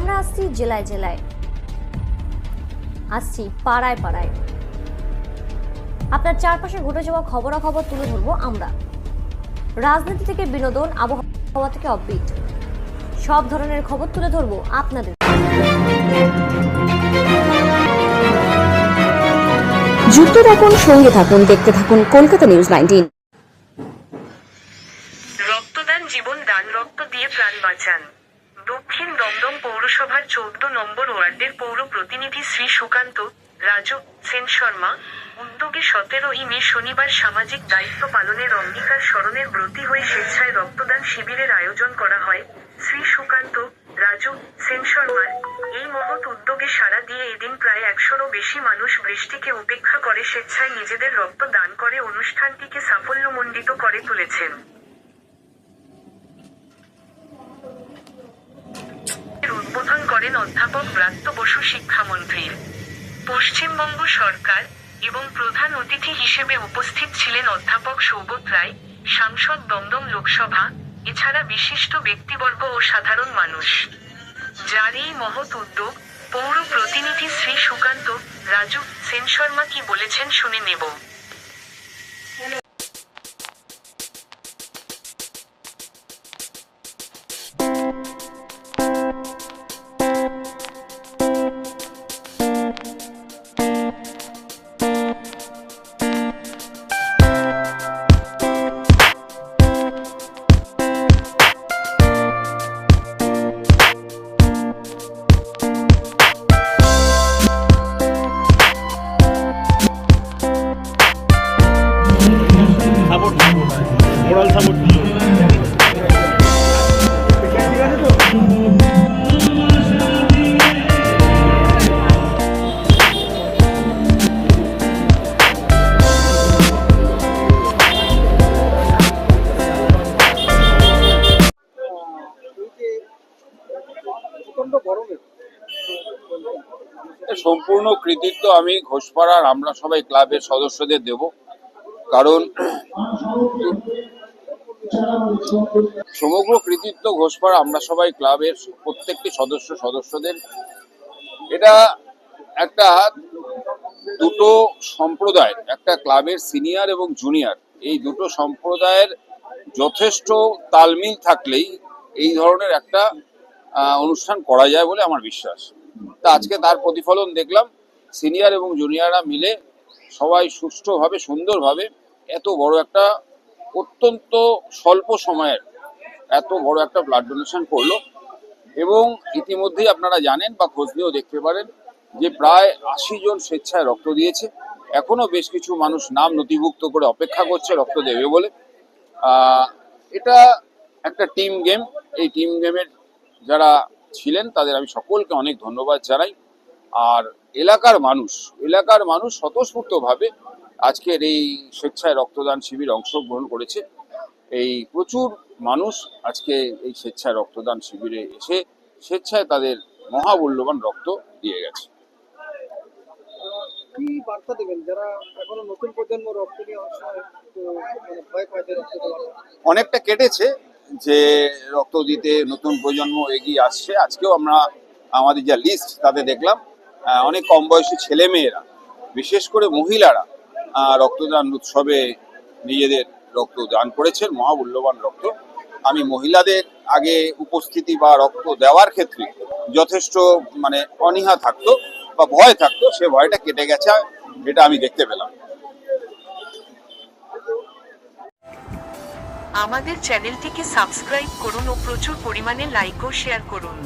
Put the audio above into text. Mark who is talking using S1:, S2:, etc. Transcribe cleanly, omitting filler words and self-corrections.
S1: আমরা আসছি জেলায় জেলায়, আসছি পাড়ায় পাড়ায়। আপনার চারপাশে ঘটে যাওয়া খবরাখবর তুলে ধরবো আমরা। রাজনীতি থেকে বিনোদন, আবহাওয়া থেকে অফবিট, সব ধরনের খবর তুলে ধরবো আপনাদের।
S2: যুক্ত থাকুন, সঙ্গে থাকুন, দেখতে থাকুন কলকাতা নিউজ 19।
S3: রক্তদান জীবন দান, রক্ত দিয়ে প্রাণ বাঁচান। দক্ষিণ দমদম পৌরসভার 14 নম্বর ওয়ার্ডের পৌর প্রতিনিধি শ্রী সুকান্ত রাজু সেন শর্মা উদ্যোগে 17ই মে শনিবার সামাজিক দায়িত্ব পালনের অঙ্গীকার স্মরণের ব্রতী হয়ে স্বেচ্ছায় রক্তদান শিবিরের আয়োজন করা হয়। শ্রী সুকান্ত রাজু সেন শর্মার এই মহৎ উদ্যোগে সাড়া দিয়ে এদিন প্রায় 100রও বেশি মানুষ বৃষ্টিকে উপেক্ষা করে স্বেচ্ছায় নিজেদের রক্ত দান করে অনুষ্ঠানটিকে সাফল্যমণ্ডিত করে তুলেছেন। উদ্বোধন করেন অধ্যাপক ব্রাত্য বসু, শিক্ষামন্ত্রীর পশ্চিমবঙ্গ সরকার, এবং প্রধান অতিথি হিসেবে উপস্থিত ছিলেন অধ্যাপক সৌগত রায়, সাংসদ দমদম লোকসভা, এছাড়া বিশিষ্ট ব্যক্তিবর্গ ও সাধারণ মানুষ। যার এই মহৎ উদ্যোগ, পৌর প্রতিনিধি শ্রী সুকান্ত রাজু সেন শর্মা কি বলেছেন শুনে নেব।
S4: মোরাল সাপোর্ট
S5: সম্পূর্ণ কৃতিত্ব আমি ঘোষপাড়ার আমরা সবাই ক্লাবের সদস্যদের দেব, কারণ সমগ্র কৃতিত্ব ঘোষপাড়া আমরা সবাই ক্লাবের প্রত্যেকটি সদস্যদের। এটা একটা দুটো সম্প্রদায়, একটা ক্লাবের সিনিয়র এবং জুনিয়র, এই দুটো সম্প্রদায়ের যথেষ্ট তালমিল থাকলেই এই ধরনের একটা অনুষ্ঠান করা যায় বলে আমার বিশ্বাস। তা আজকে তার প্রতিফলন দেখলাম। সিনিয়র এবং জুনিয়ররা মিলে সবাই সুষ্ঠুভাবে সুন্দরভাবে এত বড় একটা অত্যন্ত স্বল্প সময়ের এত বড় একটা ব্লাড ডোনেশন করলো। এবং ইতিমধ্যেই আপনারা জানেন বা খোঁজ নিয়েও দেখতে পারেন যে প্রায় 80 জন স্বেচ্ছায় রক্ত দিয়েছে। এখনো বেশ কিছু মানুষ নাম নথিভুক্ত করে অপেক্ষা করছে রক্ত দেবে বলে। এটা একটা টিম গেম। এই টিম গেমের যারা ছিলেন তাদের আমি সকলকে অনেক ধন্যবাদ জানাই। আর এলাকার মানুষ স্বতঃস্ফূর্তভাবে আজকের এই স্বেচ্ছায় রক্তদান শিবিরে অংশগ্রহণ করেছে। এই প্রচুর মানুষ আজকে এই স্বেচ্ছায় রক্তদান শিবিরে এসে স্বেচ্ছায় তাদের মহামূল্যবান রক্ত দিয়ে গেছে।
S4: কি বার্তা দেবেন যারা এখনো নতুন প্রজন্ম রক্ত নিয়ে ভয় পায়?
S5: অনেকটা কেটেছে যে রক্ত দিতে নতুন প্রজন্ম এগিয়ে আসছে। আজকেও আমরা আমাদের যা লিস্ট তাতে দেখলাম অনেক কম বয়সী ছেলে মেয়েরা, বিশেষ করে মহিলারা রক্তদান উৎসবে নিজেদের রক্ত দান করেছেন, মহামূল্যবান রক্ত। আমি মহিলাদের আগে উপস্থিতি বা রক্ত দেওয়ার ক্ষেত্রে যথেষ্ট অনীহা থাকতো বা ভয় থাকতো, সে ভয়টা কেটে গেছে, এটা আমি দেখতে পেলাম।
S3: আমাদের চ্যানেলটিকে সাবস্ক্রাইব করুন ও প্রচুর পরিমাণে লাইক ও শেয়ার করুন।